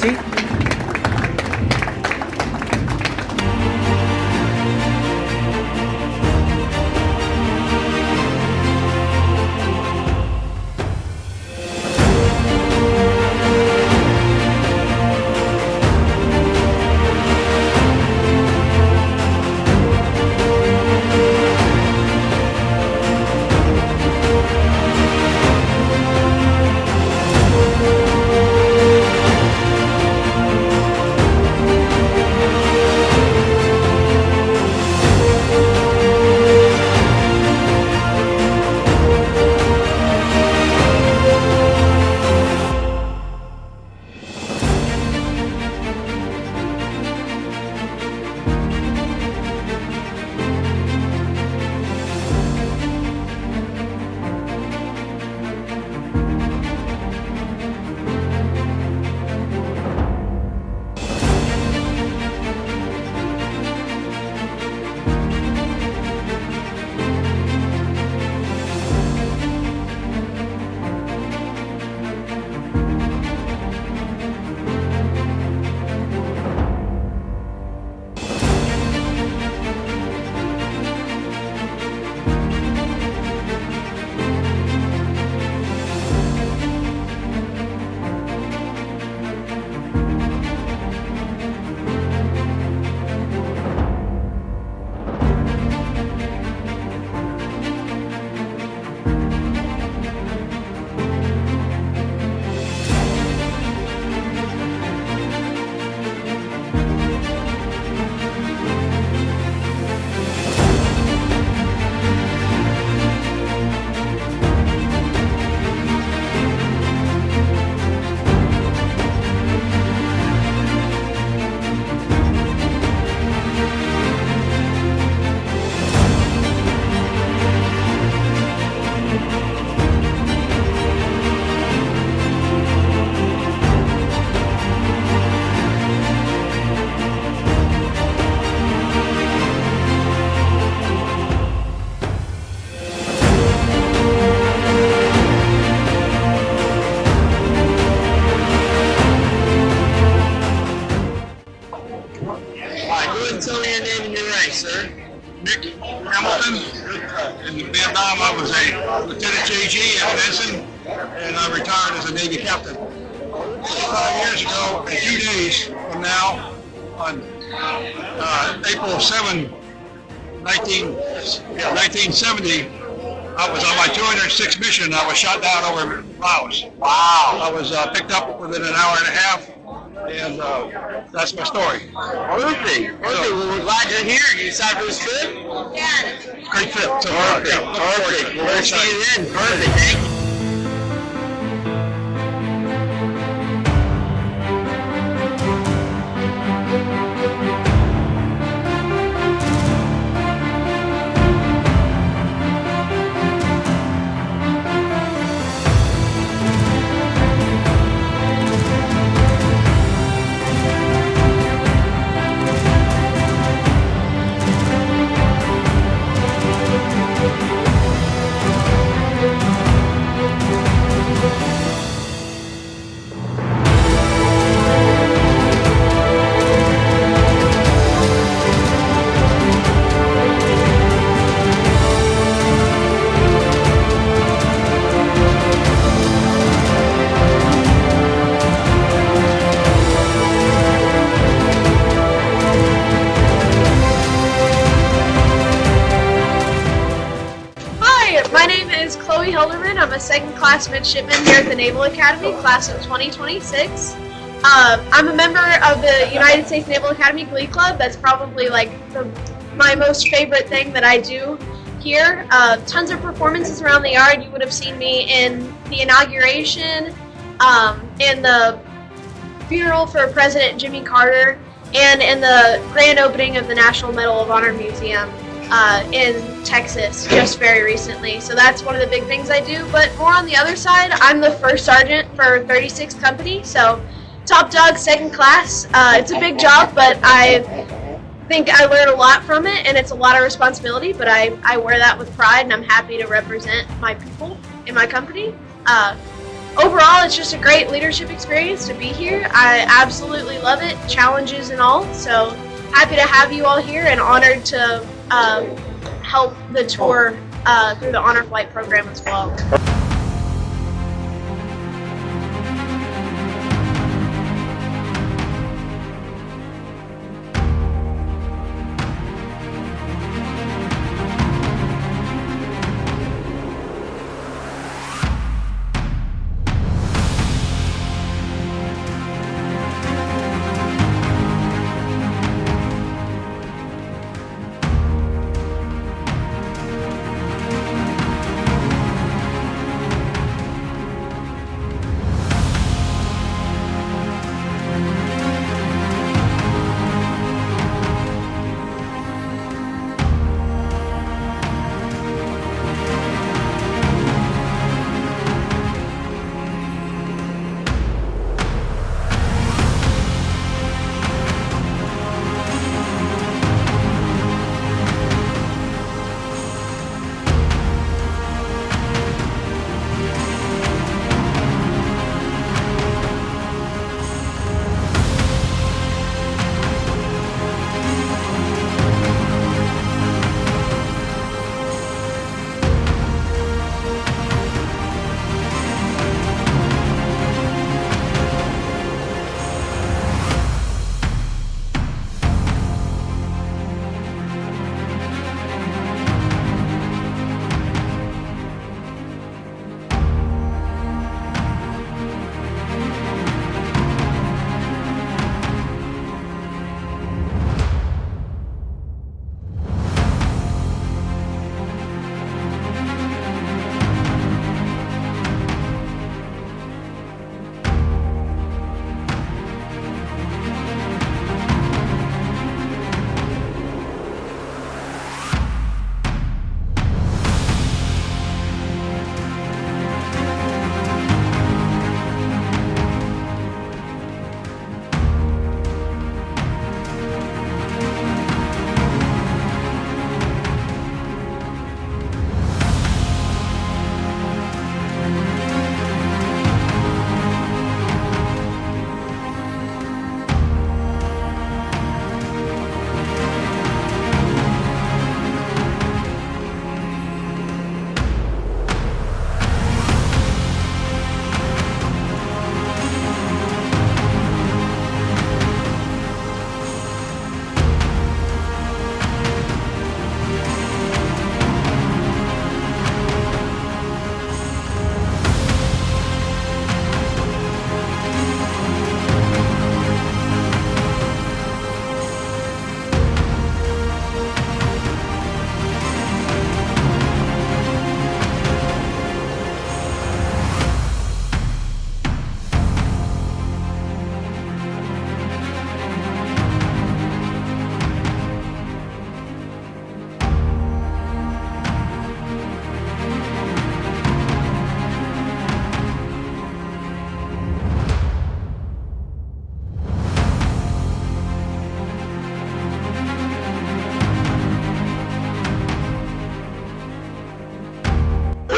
seat. Tell me your name and your rank, sir. Nick Hamilton. In Vietnam, I was a Lieutenant JG at Ensign, and I retired as a Navy captain. 5 years ago, in 2 days from now, on April 7, 1970, I was on my 206th mission. I was shot down over Laos. Wow. I was picked up within an hour and a half, and that's my story. Perfect. Well, we're glad you're here. You decided for this trip? Great trip. So Perfect. Well, we'll see you then. Perfect. Thank you. My name is Chloe Hilderman. I'm a second class midshipman here at the Naval Academy, class of 2026. I'm a member of the United States Naval Academy Glee Club. That's probably like my most favorite thing that I do here. Tons of performances around the yard. You would have seen me in the inauguration, in the funeral for President Jimmy Carter, and in the grand opening of the National Medal of Honor Museum in Texas just very recently. So that's one of the big things I do. But more on the other side, I'm the first sergeant for 36th Company, so top dog, second class. It's a big job, but I think I learned a lot from it, and it's a lot of responsibility, but I wear that with pride, and I'm happy to represent my people in my company. overall, it's just a great leadership experience to be here. I absolutely love it, challenges and all. So happy to have you all here and honored to help the tour through the Honor Flight program as well.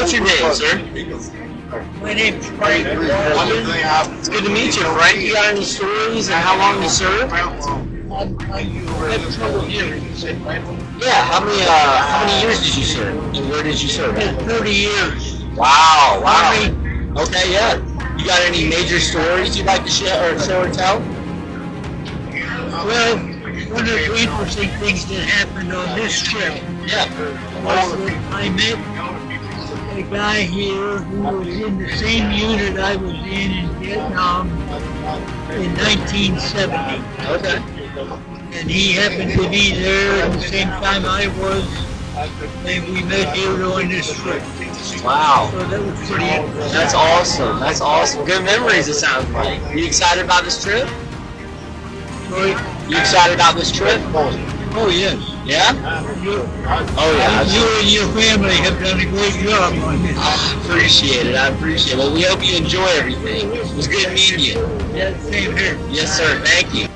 What's your name, sir? My name's Frank. It's good to meet you, Frank. You got any stories and how long you served? I'm having trouble hearing you. Yeah, how many years did you serve? And where did you serve? 30 years. Wow, wow. Okay, yeah. You got any major stories you'd like to share or show or tell? Well, one of the interesting things that happened on this trip Yeah. was that I met a guy here who was in the same unit I was in Vietnam in 1970. Okay. And he happened to be there at the same time I was, and we met here on this trip. Wow. So that was pretty interesting. That's awesome. That's awesome. Good memories, it sounds like. You excited about this trip? Sorry? You excited about this trip? Oh, yes. Yeah? Oh, yeah. You and your family have done a great job on this. I appreciate it. I appreciate it. Well, we hope you enjoy everything. It was good meeting you. Yeah, same here. Yes, sir. Thank you.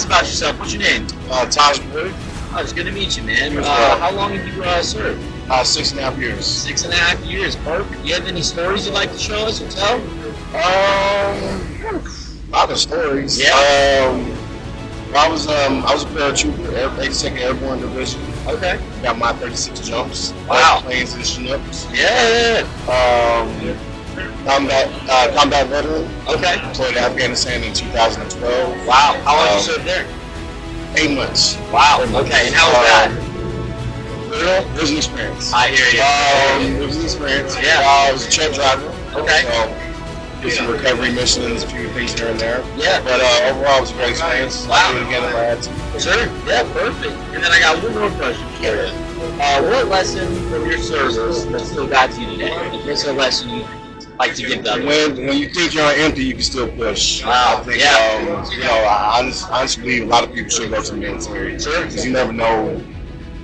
us about yourself. What's your name? Taj Wood, Oh, it's good to meet you, man. You as well. How long have you served? 6.5 years. 6.5 years. Perfect. You have any stories you'd like to show us or tell? A lot of stories. Yeah. I was a paratrooper, 82nd Airborne Division. Okay. Got my 36 jumps. Wow. Planes and Chinooks. Yeah. Combat veteran. Okay. Deployed to Afghanistan in 2012. Wow. How long did you serve there? 8 months. Wow. Okay. And how was that? It was an experience. I hear you. It was an experience. Yeah. I was a truck driver. Okay. So, did some recovery missions, a few things here and there. Yeah. But overall, it was a great experience. Wow. I'd do it again if I had to. Sure. Yeah. Perfect. And then I got one more question for you. What lesson from your service that still got to you today? What's a lesson you like to give them? When you think you're on empty, you can still push. Wow. I think, Yeah. I honestly believe a lot of people should go to the military. Sure. Because you never know,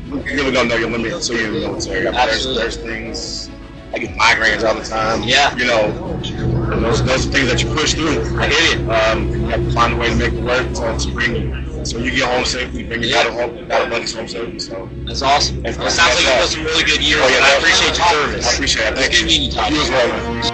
you really don't know your limit until you're in the military. I mean, Absolutely. there's things, I get migraines all the time. Yeah. You know, those are things that you push through. I hear you. You have to find a way to make it work to bring you. So you get home safely, bring your battle buddies home safely. So. That's awesome. Well, it sounds like you put some really good years, Oh, yeah, and I appreciate your service. I appreciate it. It's Thank good you. meeting you, Todd. You as well, man.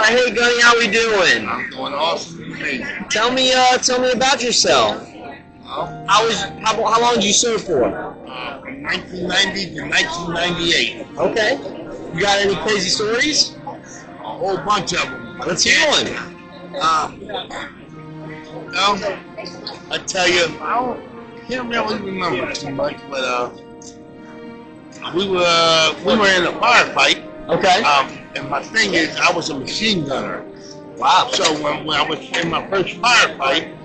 Hey Gunny, how we doing? I'm doing awesome and amazing. Tell me about yourself. How long did you serve for? From 1990 to 1998. Okay. You got any crazy stories? A whole bunch of them. Let's hear one. Well, I tell you, I can't really remember too much, but we were in a firefight. Okay. And my thing is, I was a machine gunner. Wow. So when I was in my first firefight,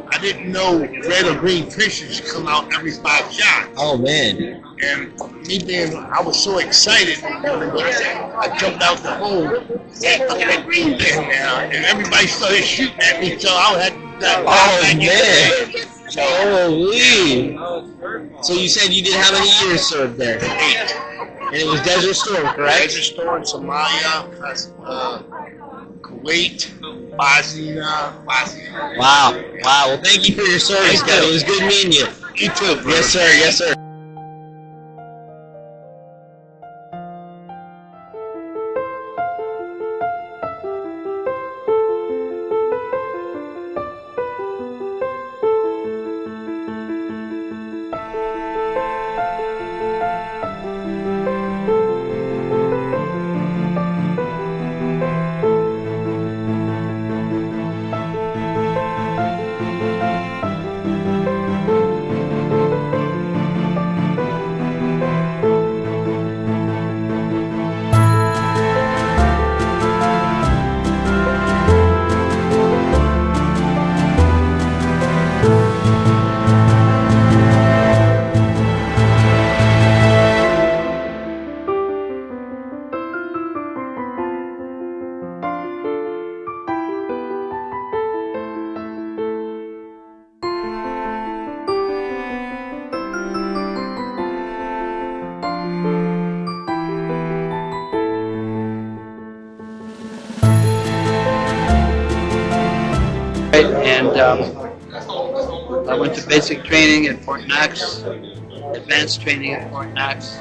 I I didn't know red or green fishes come out every 5 shots. Oh man. And me being, I was so excited when I jumped out the hole. Hey, look at that green thing now. And everybody started shooting at me, so I had that. Oh man. Holy. So you said you did how many years served there? 8. And it was Desert Storm, correct? Desert Storm, Somalia, Kuwait, Bosnia. Wow. Wow. Well, thank you for your service, Kevin. It was good meeting you. You too, bro. Yes, sir. Yes, sir. And I went to basic training at Fort Knox, advanced training at Fort Knox,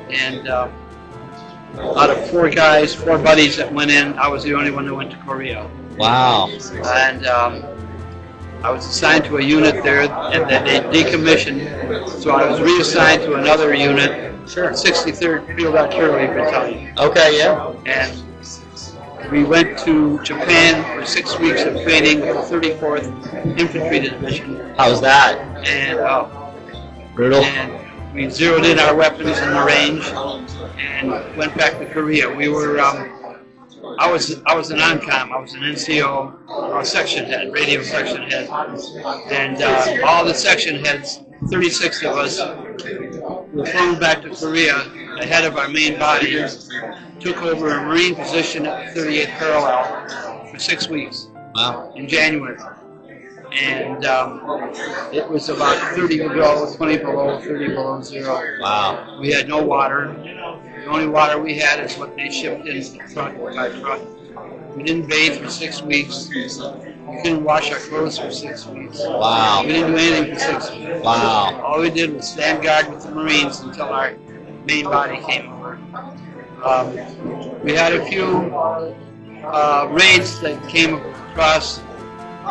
and out of 4 guys, 4 buddies that went in, I was the only one that went to Korea. Wow. And I was assigned to a unit there, and then they decommissioned, so I was reassigned to another unit, 63rd Field Artillery Battalion. Okay, yeah. And we went to Japan for 6 weeks of training with the 34th Infantry Division, How's that? and Brutal. and we zeroed in our weapons in the range and went back to Korea. We were I was an ONCOM. I was an NCO, section head, radio section head, and all the section heads, 36 of us, were flown back to Korea ahead of our main body. Took over a Marine position at the 38th parallel for 6 weeks. Wow. In January. And it was about 30 below, 20 below, 30 below zero. Wow. We had no water. The only water we had is what they shipped in truck by truck. We didn't bathe for 6 weeks. We didn't wash our clothes for 6 weeks. Wow. We didn't do anything for 6 weeks. Wow. All we did was stand guard with the Marines until our main body came over. We had a few raids that came across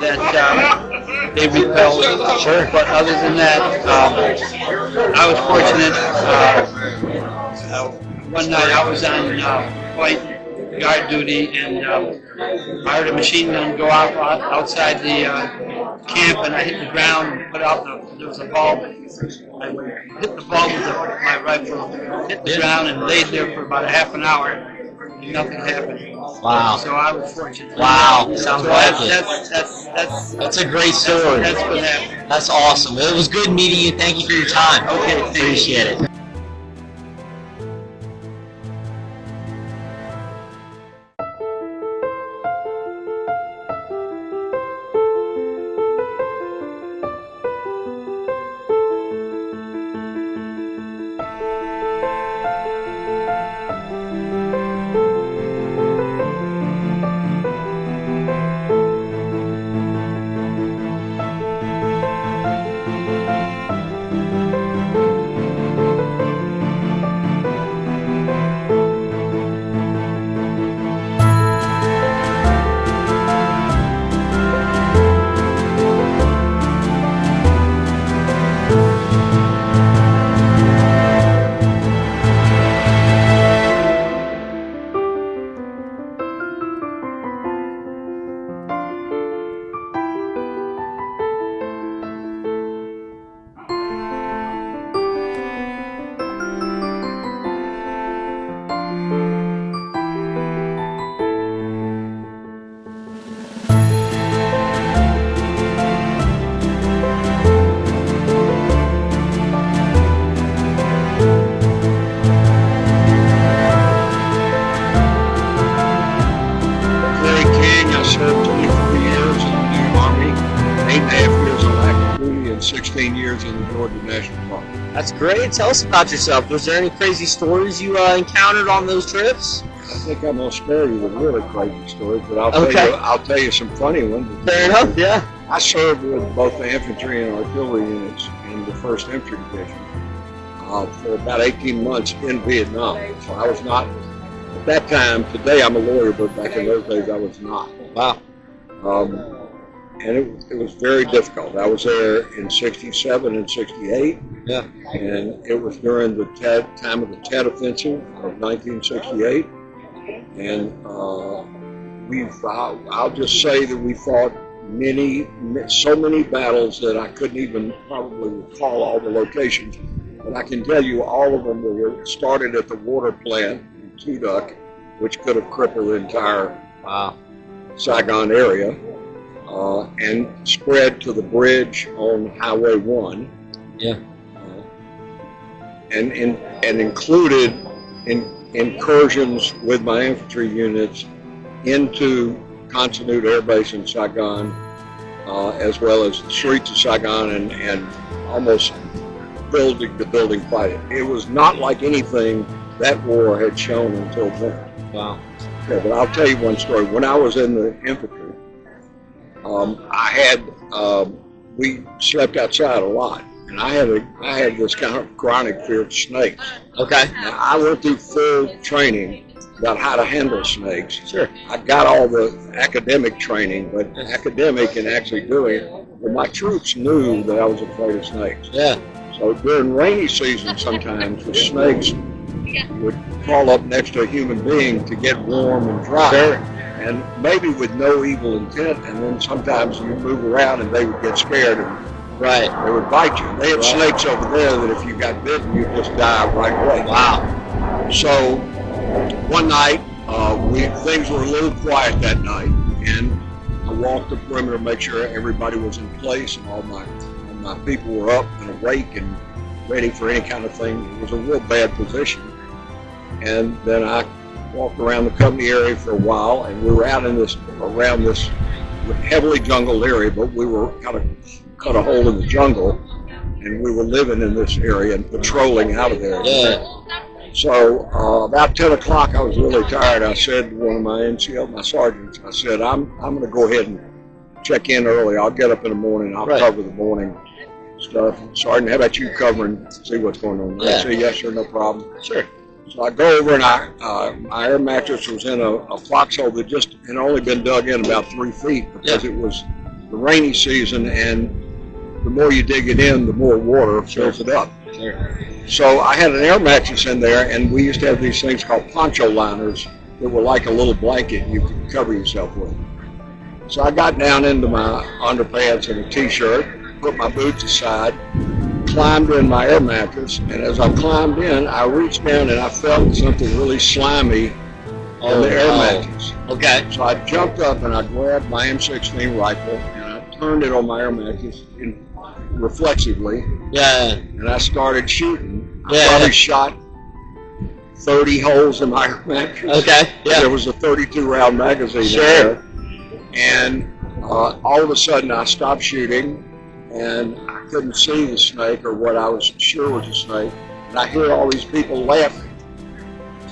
that they repelled. Sure. But other than that, I was fortunate. One night I was on point guard duty, and I heard a machine gun go off outside the camp, and I hit the ground and put out there was a bulb. I hit the bulb with my rifle, hit the ground, and laid there for about a half an hour. And nothing happened. Wow. So I was fortunate. Wow. Sounds so like it. That's a great story. That's what happened. That's awesome. It was good meeting you. Thank you for your time. Okay, thank you. Appreciate it. 16 years in the Georgia National Park. That's great. Tell us about yourself. Was there any crazy stories you encountered on those trips? I think I'm gonna spare you the really crazy stories, but Okay. I'll tell you some funny ones. Fair enough. Yeah. I served with both the infantry and artillery units in the 1st Infantry Division for about 18 months in Vietnam. So I was not, at that time, today I'm a lawyer, but back in those days I was not. Wow. And it was very difficult. I was there in 67 and 68. Yeah. And it was during the time of the Tet Offensive of 1968. And I'll just say that we fought so many battles that I couldn't even probably recall all the locations. But I can tell you all of them were started at the water plant in Tu Duc, which could have crippled the entire Saigon area, and spread to the bridge on Highway 1. Yeah. And included incursions with my infantry units into Con Sa Nut Air Base in Saigon, as well as the streets of Saigon, and almost building to building fighting. It was not like anything that war had shown until then. Wow. Okay, but I'll tell you one story. When I was in the infantry, we slept outside a lot, and I had this kind of chronic fear of snakes. Okay. Now, I went through full training about how to handle snakes. Sure. I got all the academic training, but academic and actually doing it. But my troops knew that I was afraid of snakes. Yeah. So during rainy season, sometimes the snakes would crawl up next to a human being to get warm and dry. Sure. And maybe with no evil intent, and then sometimes you move around and they would get scared and Right. they would bite you. They had snakes over there that if you got bitten, you'd just die right away. Wow. So one night, things were a little quiet that night, and I walked the perimeter to make sure everybody was in place and all my people were up and awake and ready for any kind of thing. It was a real bad position. And then I walked around the company area for a while, and we were out around this heavily jungled area, but we were kind of cut a hole in the jungle, and we were living in this area and patrolling out of there. Yeah. So about 10 o'clock, I was really tired. I said to one of my NCO, my sergeants, I said, I'm going to go ahead and check in early. I'll get up in the morning. I'll cover the morning stuff. Sergeant, how about you covering, see what's going on? Yeah. I said, yes, sir, no problem. Sure. So I go over, and my air mattress was in a foxhole that just had only been dug in about 3 feet because it was the rainy season, and the more you dig it in, the more water fills it up. Sure. So I had an air mattress in there, and we used to have these things called poncho liners that were like a little blanket you could cover yourself with. So I got down into my underpants and a t-shirt, put my boots aside, climbed in my air mattress, and as I climbed in, I reached down and I felt something really slimy on the air mattress. Okay. So I jumped up and I grabbed my M16 rifle and I turned it on my air mattress reflexively. Yeah. And I started shooting. I Yeah. probably shot 30 holes in my air mattress. Okay. Yeah. There was a 32 round magazine in there. And all of a sudden I stopped shooting and I couldn't see the snake or what I was sure was a snake. And I hear all these people laughing.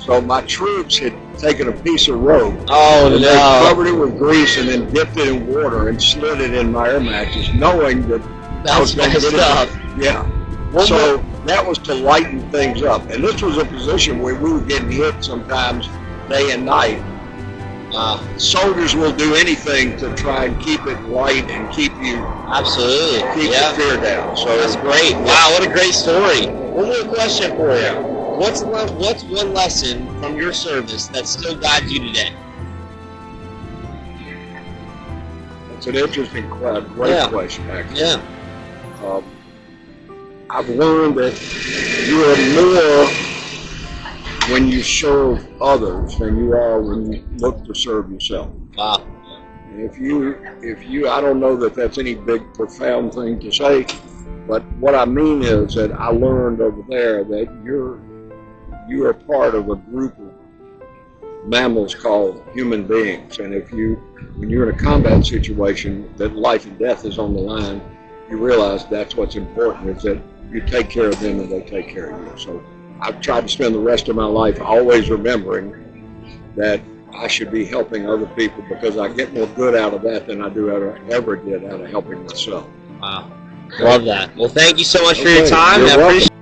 So my troops had taken a piece of rope. Oh, and no. they covered it with grease and then dipped it in water and slid it in my air mattress, knowing that I was going to messed get up. it. Yeah. So that was to lighten things up. And this was a position where we were getting hit sometimes day and night. Soldiers will do anything to try and keep it light and keep Absolutely. the fear down. So That's great. Wow, what a great story. One more question for you. What's one lesson from your service that still guides you today? it's an interesting, great question, actually. Yeah. I've learned that you are more when you serve others than you are when you look to serve yourself. Wow. And if you, I don't know that that's any big profound thing to say, but what I mean is that I learned over there that you are part of a group of mammals called human beings, and when you're in a combat situation that life and death is on the line, you realize that's what's important, is that you take care of them and they take care of you. So I've tried to spend the rest of my life always remembering that I should be helping other people, because I get more good out of that than I do ever did out of helping myself. Wow. Love that. Well, thank you so much for your Okay, time. you're I welcome. appreciate